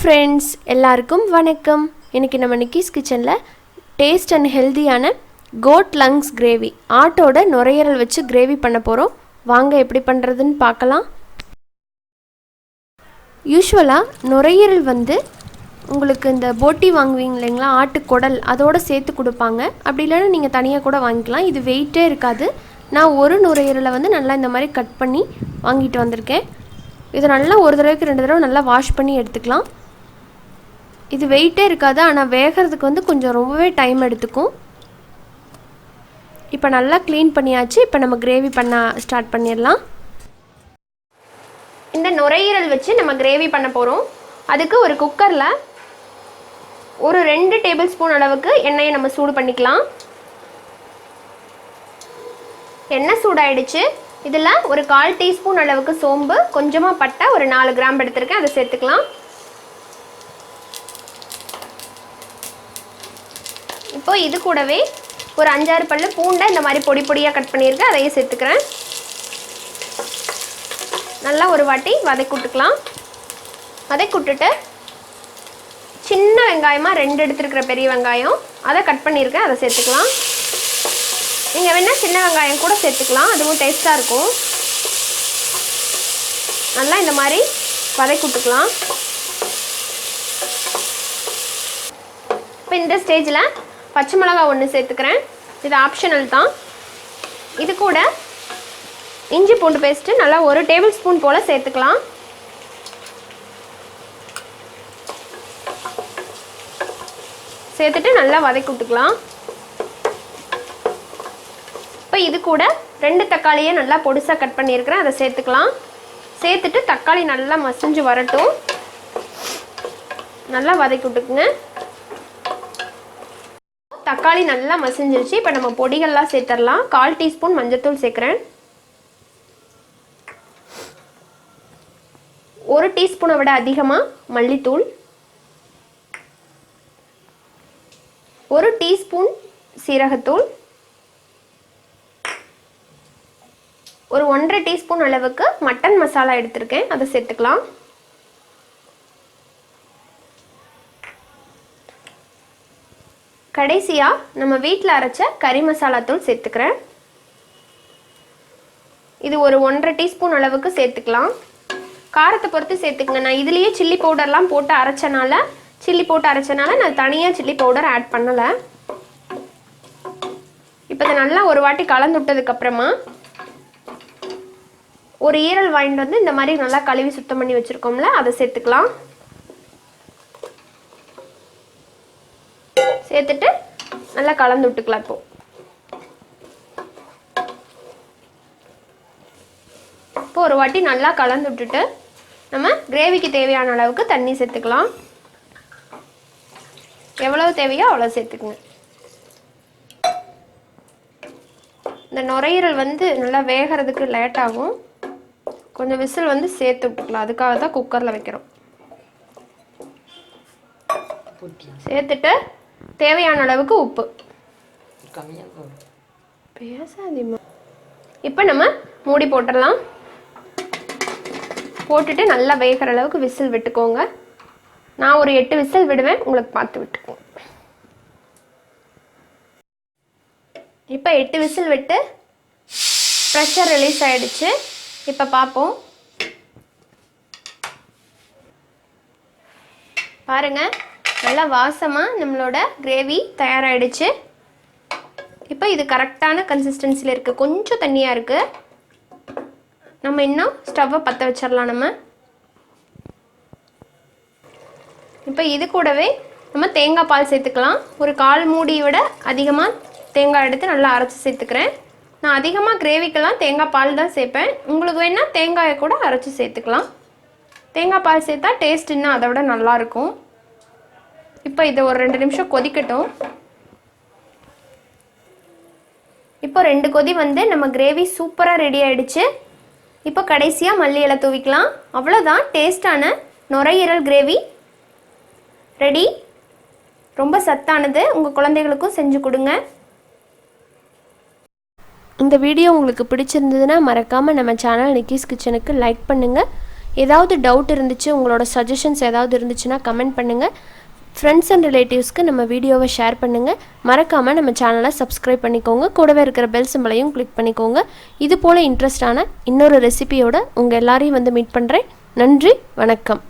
Friends, எல்லாருக்கும் வணக்கம். இன்றைக்கி நம்ம நிக்கிஸ் கிச்சனில் டேஸ்ட் அண்ட் ஹெல்த்தியான கோட் லங்ஸ் கிரேவி, ஆட்டோட நுரையீரல் வச்சு கிரேவி பண்ண போகிறோம். வாங்க எப்படி பண்ணுறதுன்னு பார்க்கலாம். யூஸ்வலாக நுரையீரல் உங்களுக்கு இந்த போட்டி வாங்குவீங்க இல்லைங்களா, ஆட்டுக்குடல் அதோடு சேர்த்து கொடுப்பாங்க. அப்படி இல்லைன்னா நீங்கள் தனியாக கூட வாங்கிக்கலாம். இது வெயிட்டே இருக்காது. நான் ஒரு நுரையீரலை நல்லா இந்த மாதிரி கட் பண்ணி வாங்கிட்டு வந்திருக்கேன். இதை நல்லா ஒரு தடவைக்கு 2 தடவை நல்லா வாஷ் பண்ணி எடுத்துக்கலாம். இது வெயிட்டே இருக்காது, ஆனால் வேகிறதுக்கு கொஞ்சம் ரொம்பவே டைம் எடுத்துக்கும். இப்போ நல்லா க்ளீன் பண்ணியாச்சு. இப்போ நம்ம கிரேவி பண்ண ஸ்டார்ட் பண்ணிடலாம். இந்த நுரையீரல் வச்சு நம்ம கிரேவி பண்ண போகிறோம். அதுக்கு ஒரு குக்கரில் ஒரு 2 டேபிள் ஸ்பூன் அளவுக்கு எண்ணெயை நம்ம சூடு பண்ணிக்கலாம். எண்ணெய் சூடாயிடுச்சு. இதில் ஒரு 1/4 டீஸ்பூன் அளவுக்கு சோம்பு, கொஞ்சமாக பட்டை, ஒரு 4 கிராம் எடுத்திருக்கேன், அதை சேர்த்துக்கலாம். இப்போ இது கூடவே ஒரு 5-6 பல்லு பூண்டை இந்த மாதிரி பொடி பொடியாக கட் பண்ணியிருக்கேன், அதையும் சேர்த்துக்கிறேன். நல்லா ஒரு வாட்டி வதக்கி விட்டுக்கலாம். வதக்கி விட்டுட்டு சின்ன வெங்காயமாக 2 எடுத்துருக்கிற பெரிய வெங்காயம், அதை கட் பண்ணியிருக்கேன், அதை சேர்த்துக்கலாம். நீங்கள் வேணால் சின்ன வெங்காயம் கூட சேர்த்துக்கலாம், அதுவும் டேஸ்ட்டாக இருக்கும். நல்லா இந்த மாதிரி வதக்கி விட்டுக்கலாம். இப்போ இந்த ஸ்டேஜில் பச்சை மிளகாய் 1 சேர்த்துக்கிறேன். இது ஆப்ஷனல் தான். இது கூட இஞ்சி பூண்டு பேஸ்ட்டு நல்லா 1 டேபிள் ஸ்பூன் போல் சேர்த்துக்கலாம். சேர்த்துட்டு நல்லா வதக்கி விட்டுக்கலாம். இப்போ இது கூட 2 தக்காளியை நல்லா பொடிசாக கட் பண்ணியிருக்கிறேன், அதை சேர்த்துக்கலாம். சேர்த்துட்டு தக்காளி நல்லா மசிஞ்சு வரட்டும். நல்லா வதக்கி விட்டுக்குங்க. தக்காளி நல்லா மசிஞ்சிருச்சு. இப்போ நம்ம பொடிகள்லாம் சேர்த்துடலாம். 1/4 டீஸ்பூன் மஞ்சள்தூள் சேர்க்குறேன். 1 டீஸ்பூனை விட அதிகமாக மல்லித்தூள், 1 டீஸ்பூன் சீரகத்தூள், ஒரு 1/2 டீஸ்பூன் அளவுக்கு மட்டன் மசாலா எடுத்திருக்கேன், அதை சேர்த்துக்கலாம். கடைசியாக நம்ம வீட்டில் அரைச்ச கறி மசாலா தூள் சேர்த்துக்கிறேன். இது ஒரு 1/2 டீஸ்பூன் அளவுக்கு சேர்த்துக்கலாம். காரத்தை பொறுத்து சேர்த்துக்குங்க. நான் இதுலேயே சில்லி பவுடர்லாம் போட்டு அரைச்சனால நான் தனியாக சில்லி பவுடர் ஆட் பண்ணலை. இப்போ இதை நல்லா ஒரு வாட்டி கலந்து விட்டதுக்கப்புறமா ஒரு ஈரல் வாங்கிட்டு இந்த மாதிரி நல்லா கழுவி சுத்தம் பண்ணி வச்சுருக்கோம்ல, அதை சேர்த்துக்கலாம். சேர்த்துட்டு நல்லா கலந்து விட்டுக்கலாம். இப்போ ஒரு வாட்டி நல்லா கலந்து விட்டுட்டு நம்ம கிரேவிக்கு தேவையான அளவுக்கு தண்ணி சேர்த்துக்கலாம். எவ்வளவு தேவையோ அவ்வளோ சேர்த்துக்குங்க. இந்த நுரையீரல் நல்லா வேகிறதுக்கு லேட் ஆகும். கொஞ்சம் விசில் சேர்த்து விட்டுக்கலாம், அதுக்காக தான் குக்கரில் வைக்கிறோம். சேர்த்துட்டு தேவையான அளவுக்கு உப்பு பேசாதீமா. இப்போ நம்ம மூடி போட்டுடலாம். போட்டுட்டு நல்லா வேகிற அளவுக்கு விசில் விட்டுக்கோங்க. நான் ஒரு 8 விசில் விடுவேன், உங்களுக்கு பார்த்து விட்டுக்கோங்க. இப்போ 8 விசில் விட்டு ப்ரெஷர் ரிலீஸ் ஆகிடுச்சு. இப்போ பார்ப்போம். பாருங்கள், நல்லா வாசமாக நம்மளோட கிரேவி தயாராகிடுச்சு. இப்போ இது கரெக்டான கன்சிஸ்டன்சியில் இருக்குது. கொஞ்சம் தண்ணியாக இருக்குது. நம்ம இன்னும் ஸ்டவ்வை பற்ற வச்சிடலாம். நம்ம இப்போ இது கூடவே நம்ம தேங்காய் பால் சேர்த்துக்கலாம். ஒரு 1/4 மூடியை விட அதிகமாக தேங்காய் எடுத்து நல்லா அரைச்சி சேர்த்துக்கிறேன். நான் அதிகமாக கிரேவிக்கெல்லாம் தேங்காய் பால் தான் சேர்ப்பேன். உங்களுக்கு வேணால் தேங்காயை கூட அரைச்சி சேர்த்துக்கலாம். தேங்காய் பால் சேர்த்தா டேஸ்ட் இன்னும் அதை விட நல்லாயிருக்கும். இப்போ இதை ஒரு 2 நிமிஷம் கொதிக்கட்டும். இப்போ 2 கொதி நம்ம கிரேவி சூப்பராக ரெடி ஆகிடுச்சு. இப்போ கடைசியாக மல்லி இலை தூவிக்கலாம். அவ்வளோதான், டேஸ்டான நுரையீரல் கிரேவி ரெடி. ரொம்ப சத்தானது. உங்கள் குழந்தைகளுக்கும் செஞ்சு கொடுங்க. இந்த வீடியோ உங்களுக்கு பிடிச்சிருந்ததுன்னா மறக்காமல் நம்ம சேனல் நிக்கிஸ் கிச்சனுக்கு லைக் பண்ணுங்கள். ஏதாவது டவுட் இருந்துச்சு, உங்களோட சஜஷன்ஸ் ஏதாவது இருந்துச்சுன்னா கமெண்ட் பண்ணுங்கள். ஃப்ரெண்ட்ஸ் அண்ட் ரிலேட்டிவ்ஸ்க்கு நம்ம வீடியோவை ஷேர் பண்ணுங்கள். மறக்காமல் நம்ம சேனலை சப்ஸ்கிரைப் பண்ணிக்கோங்க. கூடவே இருக்கிற பெல் சிம்பளையும் கிளிக் பண்ணிக்கோங்க. இது போல் இன்ட்ரெஸ்டான இன்னொரு ரெசிபியோட உங்கள் எல்லாரையும் வந்து மீட் பண்ணுறேன். நன்றி, வணக்கம்.